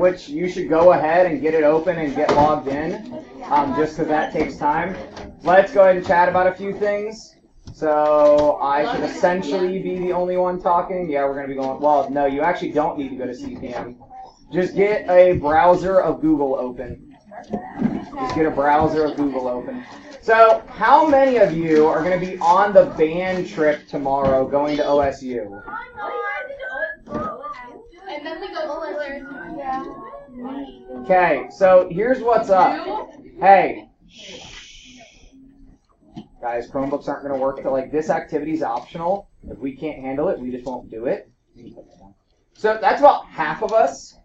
which you should go ahead and get it open and get logged in, just because that takes time. Let's go ahead and chat about a few things. So I should essentially be the only one talking. Yeah, we're going to be going, well, no, you actually don't need to go to CPM. Just get a browser of Google open. Just get a browser of Google open. So how many of you are going to be on the band trip tomorrow going to OSU? And then we go to Okay, so here's what's up. Hey. Guys, Chromebooks aren't going to work. So, like, this activity is optional. If we can't handle it, we just won't do it. So that's about half of us.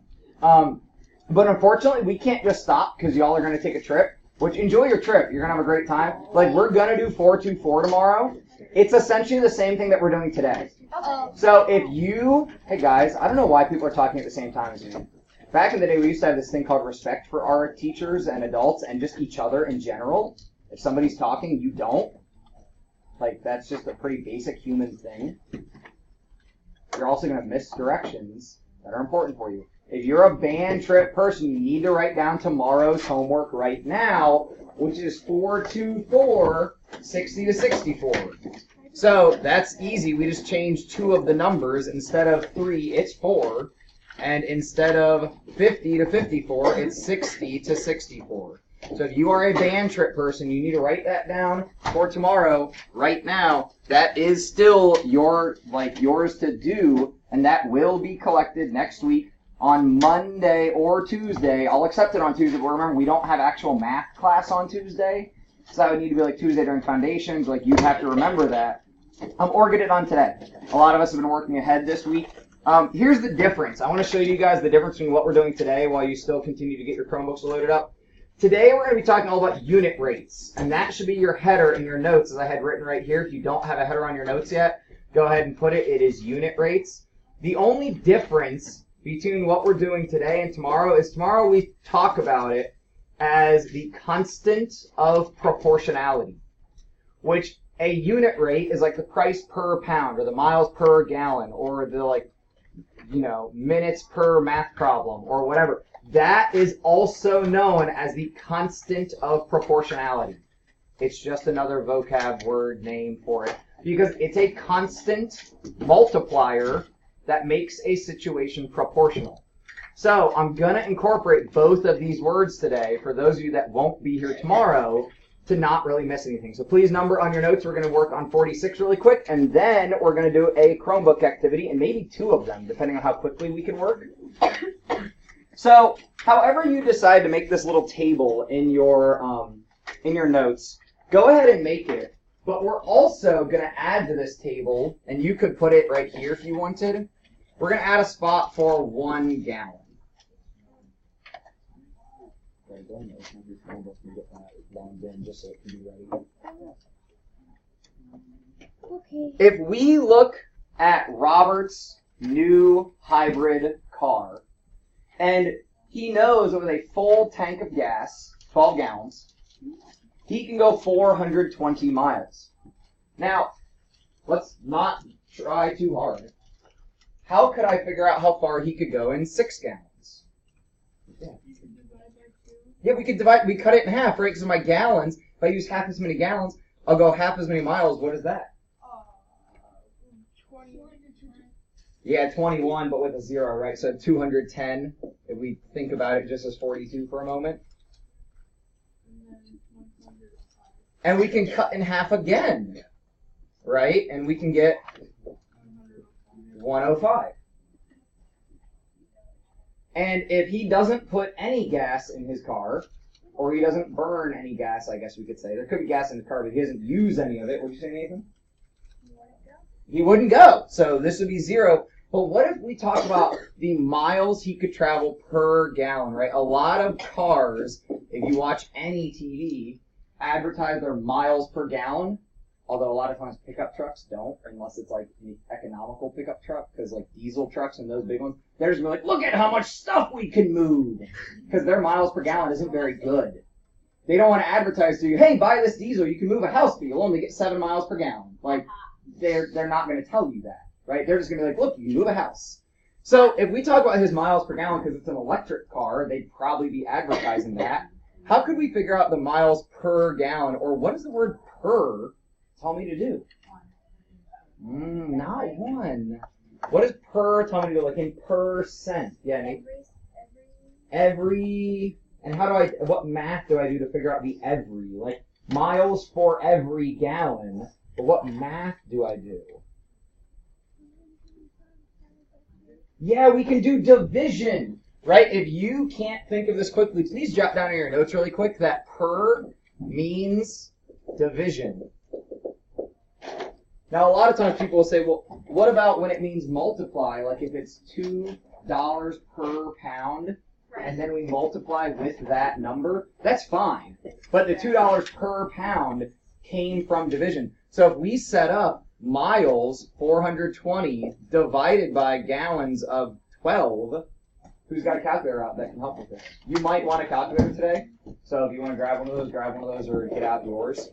But unfortunately, we can't just stop because y'all are going to take a trip. Which, enjoy your trip. You're going to have a great time. Like, we're going to do 424 tomorrow. It's essentially the same thing that we're doing today. So if you, hey guys, I don't know why people are talking at the same time as me. Back in the day, we used to have this thing called respect for our teachers and adults and just each other in general. If somebody's talking, you don't. Like, that's just a pretty basic human thing. You're also going to miss directions that are important for you. If you're a band trip person, you need to write down tomorrow's homework right now, which is 424, 60 to 64. So that's easy. We just changed two of the numbers. Instead of 3, it's 4. And instead of 50 to 54, it's 60 to 64. So if you are a band trip person, you need to write that down for tomorrow, right now. That is still yours to do, and that will be collected next week on Monday or Tuesday. I'll accept it on Tuesday, but remember, we don't have actual math class on Tuesday. So that would need to be like Tuesday during foundations. Like, you'd have to remember that. Or get it on today. A lot of us have been working ahead this week. Here's the difference. I want to show you guys the difference between what we're doing today while you still continue to get your Chromebooks loaded up. Today we're going to be talking all about unit rates, and that should be your header in your notes, as I had written right here. If you don't have a header on your notes yet, go ahead and put it. It is unit rates. The only difference between what we're doing today and tomorrow is tomorrow we talk about it as the constant of proportionality, which a unit rate is like the price per pound or the miles per gallon or the minutes per math problem or whatever. That is also known as the constant of proportionality. It's just another vocab word name for it because it's a constant multiplier that makes a situation proportional. So I'm going to incorporate both of these words today for those of you that won't be here tomorrow to not really miss anything. So please number on your notes. We're going to work on 46 really quick, and then we're going to do a Chromebook activity, and maybe 2 of them, depending on how quickly we can work. So however you decide to make this little table in your notes, go ahead and make it. But we're also going to add to this table, and you could put it right here if you wanted. We're going to add a spot for 1 gallon. Just so it can be ready. Okay. If we look at Robert's new hybrid car, and he knows with a full tank of gas, 12 gallons, he can go 420 miles. Now, let's not try too hard. How could I figure out how far he could go in 6 gallons? Yeah, we cut it in half, right? Because of my gallons. If I use half as many gallons, I'll go half as many miles. What is that? 21. Yeah, 21, but with a 0, right? So 210, if we think about it just as 42 for a moment. And we can cut in half again, right? And we can get 105. And if he doesn't put any gas in his car, or he doesn't burn any gas, I guess we could say. There could be gas in his car, but he doesn't use any of it. Would you say, Nathan? He wouldn't go. So this would be 0. But what if we talk about the miles he could travel per gallon, right? A lot of cars, if you watch any TV, advertise their miles per gallon. Although a lot of times pickup trucks don't, unless it's like an economical pickup truck, because like diesel trucks and those big ones, they're just like, look at how much stuff we can move, because their miles per gallon isn't very good. They don't want to advertise to you, hey, buy this diesel, you can move a house, but you'll only get 7 miles per gallon. Like, they're not going to tell you that, right? They're just going to be like, look, you can move a house. So if we talk about his miles per gallon because it's an electric car, they'd probably be advertising that. How could we figure out the miles per gallon, or what does the word per tell me to do? Not one. What does per tell me to do? Like in percent. Yeah, Nate? Every, and what math do I do to figure out the every? Like miles for every gallon, but what math do I do? Yeah, we can do division, right? If you can't think of this quickly, please jot down in your notes really quick that per means division. Now, a lot of times people will say, well, what about when it means multiply? Like if it's $2 per pound, and then we multiply with that number, that's fine. But the $2 per pound came from division. So if we set up miles 420 divided by gallons of 12, who's got a calculator out that can help with this? You might want a calculator today. So if you want to grab one of those or get out yours.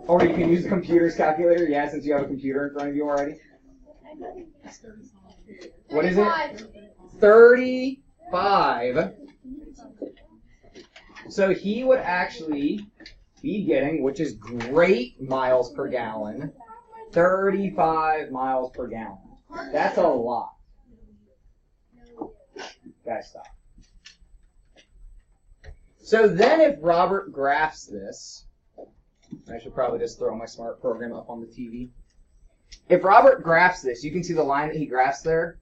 Or you can use the computer's calculator, yeah, since you have a computer in front of you already. What is it? 35. So he would actually be getting, which is great miles per gallon, 35 miles per gallon. That's a lot. Guys, stop. So then if Robert graphs this, I should probably just throw my smart program up on the TV. If Robert graphs this, you can see the line that he graphs there.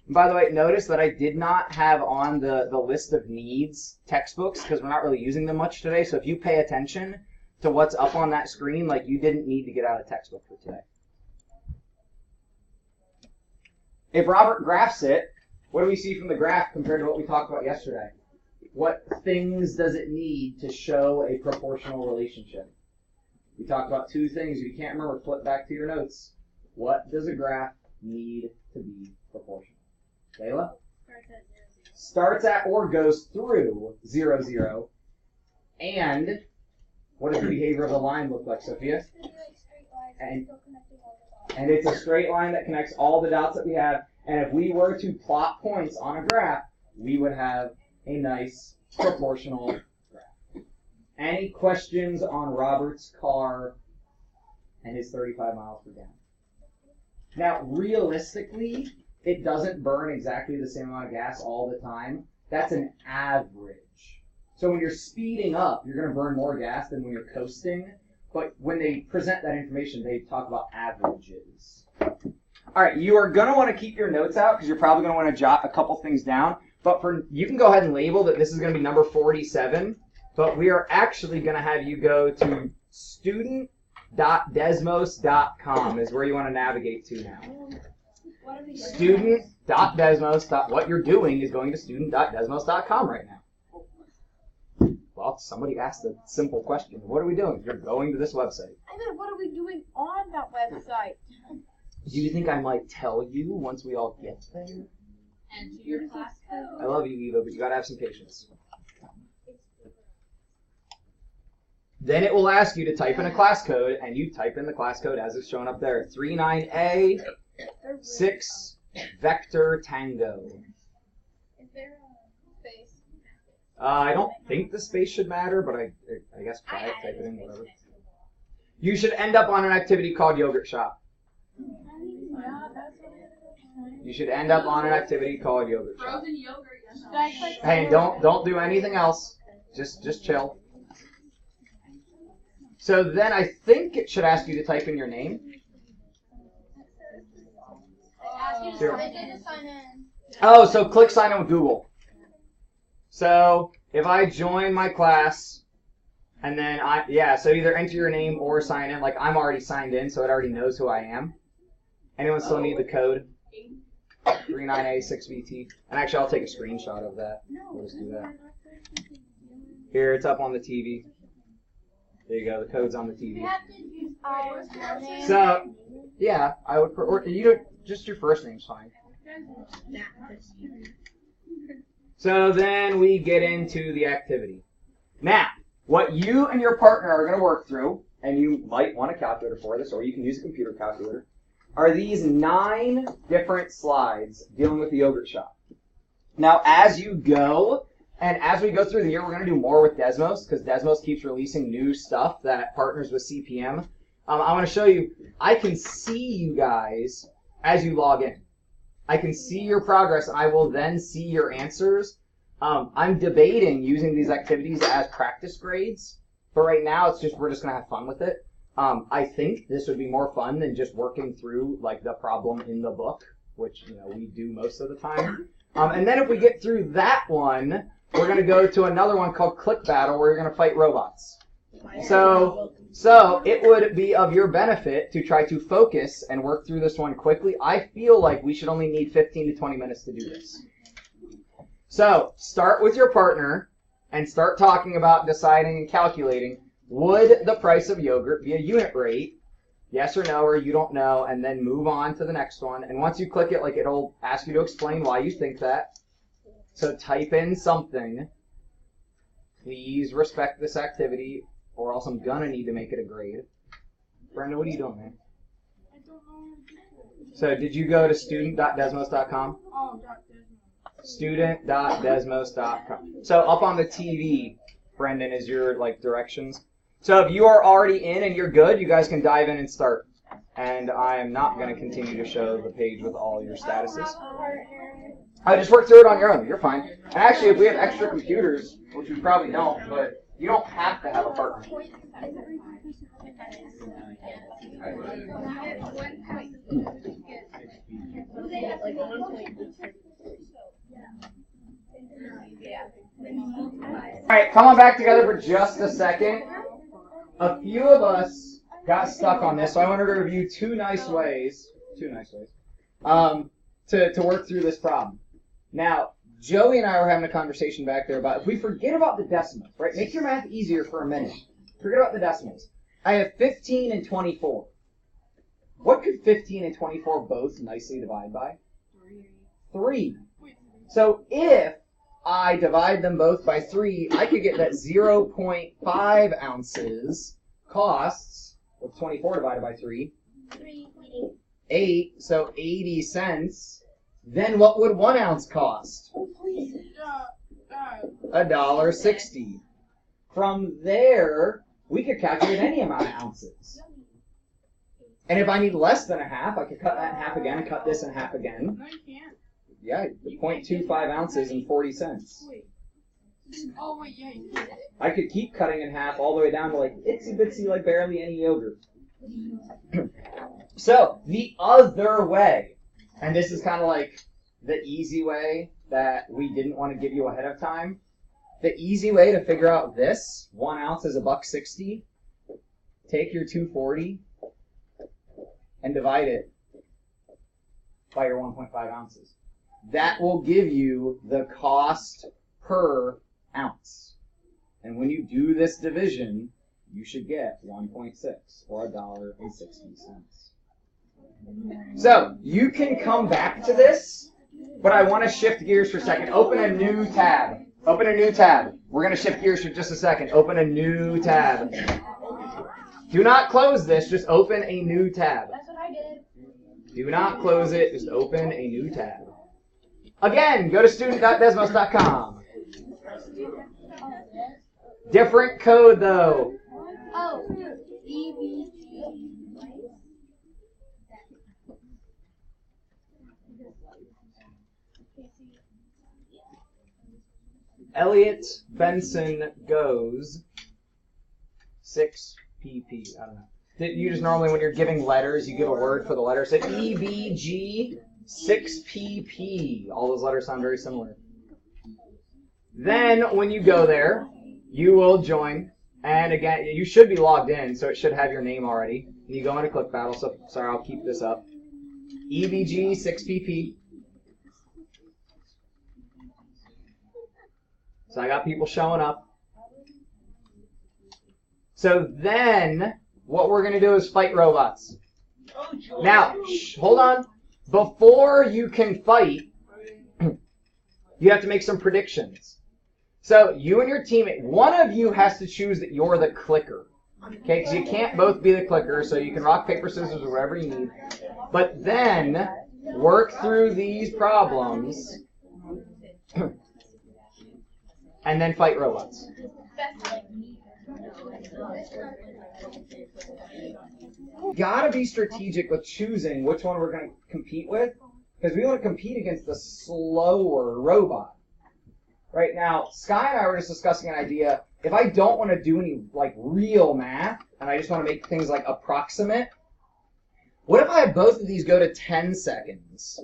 And by the way, notice that I did not have on the list of needs textbooks because we're not really using them much today. So if you pay attention to what's up on that screen, like you didn't need to get out a textbook for today. If Robert graphs it, what do we see from the graph compared to what we talked about yesterday? What things does it need to show a proportional relationship? We talked about two things. If you can't remember, flip back to your notes. What does a graph need to be proportional? Layla? Starts at or goes through 0, 0. And what does the behavior of the line look like, Sophia? And it's a straight line that connects all the dots that we have. And if we were to plot points on a graph, we would have a nice proportional graph. Any questions on Robert's car and his 35 miles per gallon? Now, realistically, it doesn't burn exactly the same amount of gas all the time. That's an average. So when you're speeding up, you're going to burn more gas than when you're coasting. But when they present that information, they talk about averages. All right, you are going to want to keep your notes out because you're probably going to want to jot a couple things down. But you can go ahead and label that this is going to be number 47. But we are actually going to have you go to student.desmos.com is where you want to navigate to now. Student.desmos. What you're doing is going to student.desmos.com right now. Well, somebody asked a simple question. What are we doing? You're going to this website. I mean, what are we doing on that website? Do you think I might tell you once we all get there? Enter your class code. I love you, Eva, but you gotta have some patience. Then it will ask you to type in a class code, and you type in the class code as it's shown up there. 39A 6 Vector Tango. Is there a space? I don't think the space should matter, but I guess try it, type it in, whatever. You should end up on an activity called Yogurt Shop. You should end up on an activity called Yogurt Shop. Frozen yogurt. Hey, don't do anything else. Just chill. So then I think it should ask you to type in your name. Sure. Oh, so click sign in with Google. So if I join my class, and then so either enter your name or sign in. Like I'm already signed in, so it already knows who I am. Anyone still need the code? 39A6VT. And actually, I'll take a screenshot of that. We'll just do that. Here, it's up on the TV. There you go. The code's on the TV. So, yeah, I would. Or just your first name's fine. So then we get into the activity. Now, what you and your partner are going to work through, and you might want a calculator for this, or you can use a computer calculator, are these 9 different slides dealing with the yogurt shop. Now, as you go, and as we go through the year, we're going to do more with Desmos, because Desmos keeps releasing new stuff that partners with CPM. I want to show you, I can see you guys as you log in. I can see your progress, and I will then see your answers. I'm debating using these activities as practice grades, but right now it's just we're just going to have fun with it. I think this would be more fun than just working through like the problem in the book, which we do most of the time. And then if we get through that one, we're going to go to another one called Click Battle, where you're going to fight robots. So it would be of your benefit to try to focus and work through this one quickly. I feel like we should only need 15 to 20 minutes to do this. So start with your partner and start talking about deciding and calculating, would the price of yogurt be a unit rate? Yes or no, or you don't know, and then move on to the next one. And once you click it, like it'll ask you to explain why you think that. So type in something. Please respect this activity, or else I'm gonna need to make it a grade. Brenda, what are you doing, man? I don't know. So did you go to student.desmos.com? Oh, Student.desmos.com. So up on the TV, Brendan, is your directions. So if you are already in and you're good, you guys can dive in and start. And I am not going to continue to show the page with all your statuses. I just work through it on your own. You're fine. And actually, if we have extra computers, which we probably don't, but you don't have to have a partner. All right, come on back together for just a second. A few of us got stuck on this, so I wanted to review two nice ways to work through this problem. Now, Joey and I were having a conversation back there about if we forget about the decimals, right? Make your math easier for a minute. Forget about the decimals. I have 15 and 24. What could 15 and 24 both nicely divide by? 3. So if I divide them both by 3, I could get that 0.5 ounces costs, with 24 divided by 3, 8, so 80 cents. Then what would 1 ounce cost? $1.60. From there, we could calculate any amount of ounces. And if I need less than a half, I could cut that in half again and cut this in half again. No, you can't. Yeah, 0.25 ounces and 40 cents. Oh, wait, yeah, you can. I could keep cutting in half all the way down to itsy bitsy, barely any yogurt. So, the other way, and this is kind of the easy way that we didn't want to give you ahead of time. The easy way to figure out this, 1 ounce is $1.60. Take your 240 and divide it by your 1.5 ounces. That will give you the cost per ounce. And when you do this division, you should get 1.6 or $1.60. So you can come back to this, but I want to shift gears for a second. Open a new tab. Open a new tab. We're going to shift gears for just a second. Open a new tab. Do not close this. Just open a new tab. That's what I did. Do not close it. Just open a new tab. Again, go to student.desmos.com. Different code, though. Oh, EBG. Elliot Benson goes 6 pp. I don't know. You just normally, when you're giving letters, you give a word for the letter. So EBG 6 pp. All those letters sound very similar. Then, when you go there, you will join. And again, you should be logged in, so it should have your name already. And you go into Click Battle. So, sorry, I'll keep this up. EBG 6 pp. So I got people showing up. So then, what we're going to do is fight robots. Now, hold on. Before you can fight, you have to make some predictions. So you and your teammate, one of you has to choose that you're the clicker. Okay, because you can't both be the clicker, so you can rock, paper, scissors, or whatever you need. But then work through these problems and then fight robots. Gotta be strategic with choosing which one we're going to compete with, because we want to compete against the slower robot. Right now, Sky and I were just discussing an idea. If I don't want to do any like real math, and I just want to make things like approximate, what if I have both of these go to 10 seconds?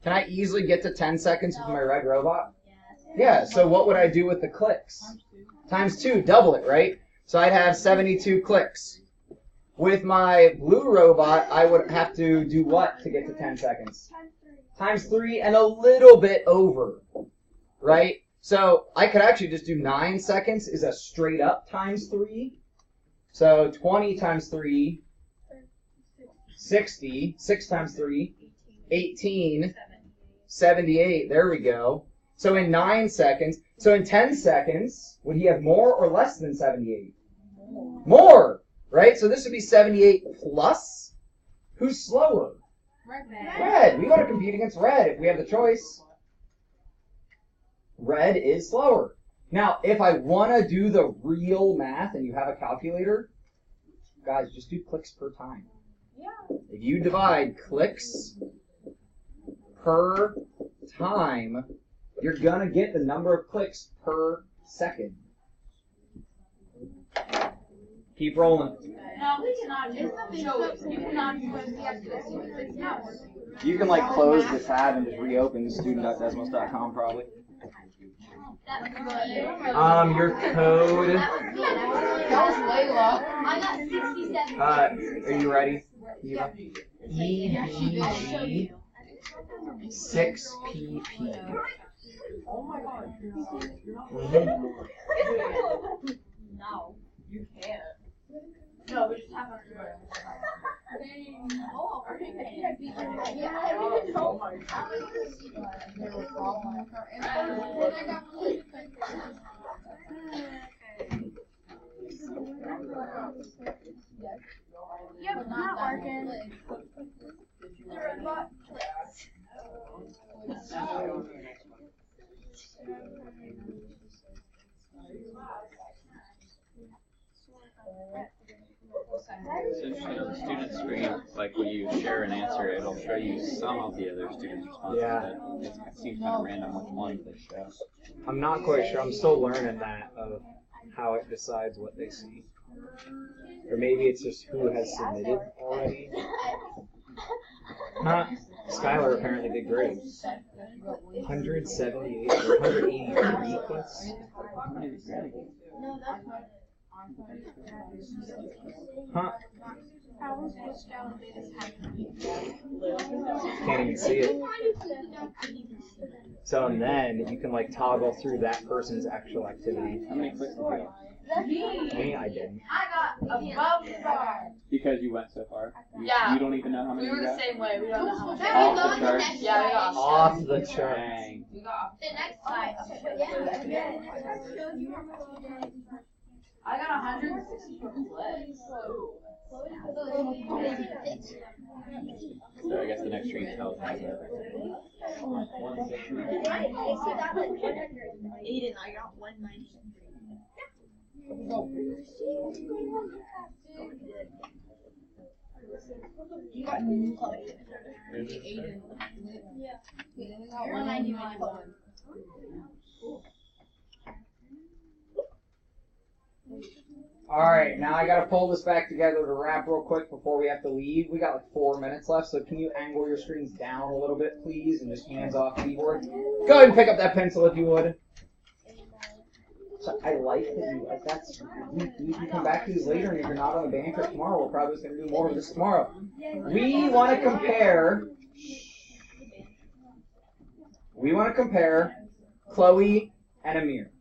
Can I easily get to 10 seconds with my red robot? Yeah, so what would I do with the clicks? Times 2, double it, right? So I'd have 72 clicks. With my blue robot, I would have to do what to get to 10 seconds? Times 3 and a little bit over, right? So I could actually just do 9 seconds is a straight up times 3. So 20 times 3, 60, 6 times 3, 18, 78, there we go. So in 9 seconds, so in 10 seconds, would he have more or less than 78? More, right? So this would be 78 plus. Who's slower? Red. We want to compete against red if we have the choice. Red is slower. Now, if I want to do the real math and you have a calculator, guys, just do clicks per time. If you divide clicks per time, you're going to get the number of clicks per second. Keep rolling. No, we cannot do it. You cannot do it. You can like close the tab and just reopen student.desmos.com probably. Your code. That was Layla. I got 67. Are you ready? EBG 6PP. Oh my god. No, you can't. No, we just have to do it. Oh, I think I beat her. Yeah, I don't even know. Yeah, but not working. It's interesting on the student screen, like when you share an answer, it'll show you some of the other students' responses. Yeah. But it seems kind of random which ones they show. I'm not quite sure. I'm still learning that of how it decides what they see. Or maybe it's just who has submitted already. Huh? Skylar apparently did great. 178 or 183 clicks. Huh? Can't even see it. So and then you can like toggle through that person's actual activity. How many clicks did you get? Me, I didn't. I got above the bar. Because you went so far? Yeah. You don't even know how many We were you the got? same way. We don't know how much. Off the charts? Yeah, we got Off the charts. Dang. We got the next slide. I got 164 clicks. So I guess the next screen tells me. Aiden, I got 190. You got Chloe. Aiden. Yeah. We got 191. Alright, now I gotta pull this back together to wrap real quick before we have to leave. We got like 4 minutes left, so can you angle your screens down a little bit, please, and just hands off keyboard? Go ahead and pick up that pencil if you would. So I like that you like that's you can come back to these later, and if you're not on the band trip tomorrow, we're probably just gonna do more of this tomorrow. We want to compare Chloe and Amir.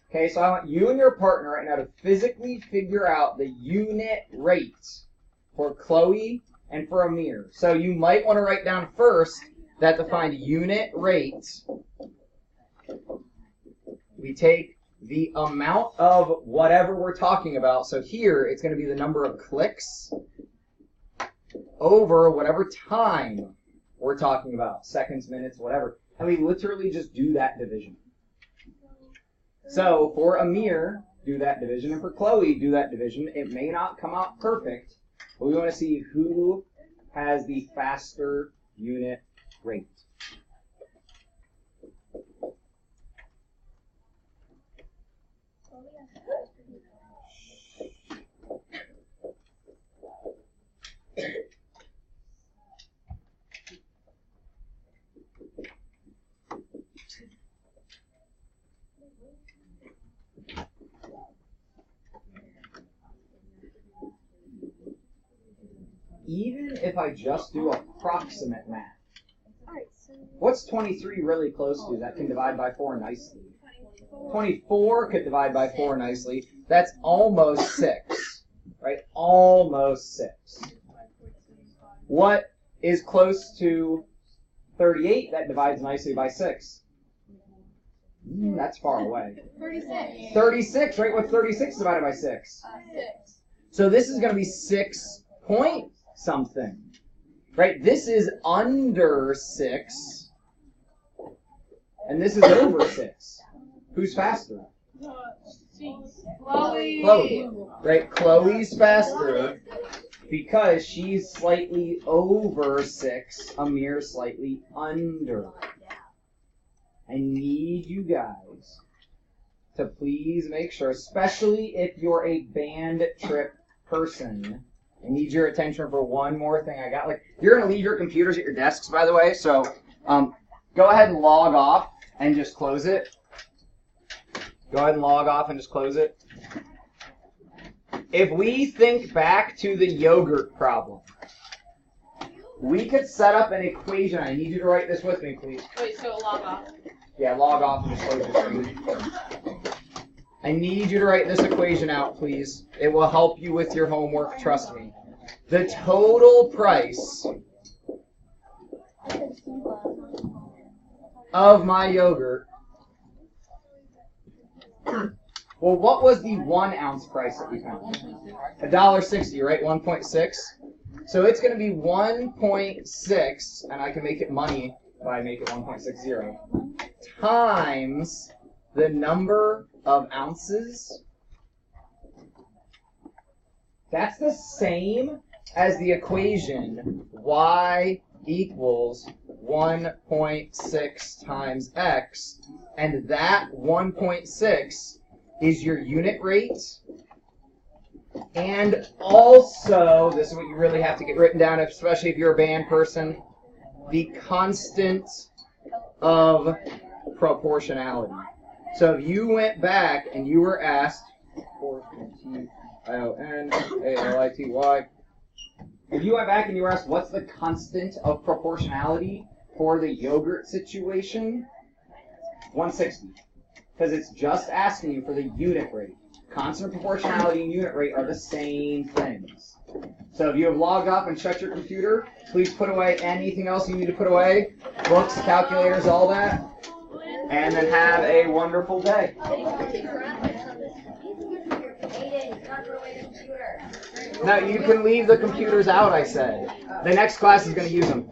Okay, so I want you and your partner right now to physically figure out the unit rates for Chloe and for Amir. So you might want to write down first that to find unit rates, we take the amount of whatever we're talking about. So here, it's going to be the number of clicks over whatever time we're talking about. Seconds, minutes, whatever. And we literally just do that division. So for Amir, do that division. And for Chloe, do that division. It may not come out perfect, but we want to see who has the faster unit rate. Even if I just do approximate math, what's 23 really close to? That can divide by 4 nicely. 24 could divide by 4 nicely. That's almost 6, right? Almost 6. What is close to 38 that divides nicely by 6? That's far away. 36. 36, right? What's 36 divided by 6? 6. So this is going to be 6 point something, right? This is under 6, and this is over 6. Who's faster? Chloe, right? Chloe's faster because she's slightly over 6. Amir's slightly under. I need you guys to please make sure, especially if you're a band trip person, I need your attention for one more thing. You're going to leave your computers at your desks, by the way, so go ahead and log off and just close it. Go ahead and log off and just close it. If we think back to the yogurt problem, we could set up an equation. I need you to write this with me, please. Wait, so log off? Yeah, log off and just close your screen. I need you to write this equation out, please. It will help you with your homework, trust me. The total price of my yogurt. Well, what was the 1 ounce price that we found? $1.60, right? 1.6. So it's going to be 1.6, and I can make it money if I make it 1.60, times the number of ounces. That's the same as the equation y equals 1.6 times x, and that 1.6 is your unit rate. And also, this is what you really have to get written down, especially if you're a band person, the constant of proportionality. So if you went back and you were asked, T-I-O-N-A-L-I-T-Y, if you went back and you were asked what's the constant of proportionality for the yogurt situation, 160. Because it's just asking you for the unit rate. Constant proportionality and unit rate are the same things. So if you have logged off and shut your computer, please put away anything else you need to put away. Books, calculators, all that. And then have a wonderful day. No, you can leave the computers out, I said. The next class is going to use them.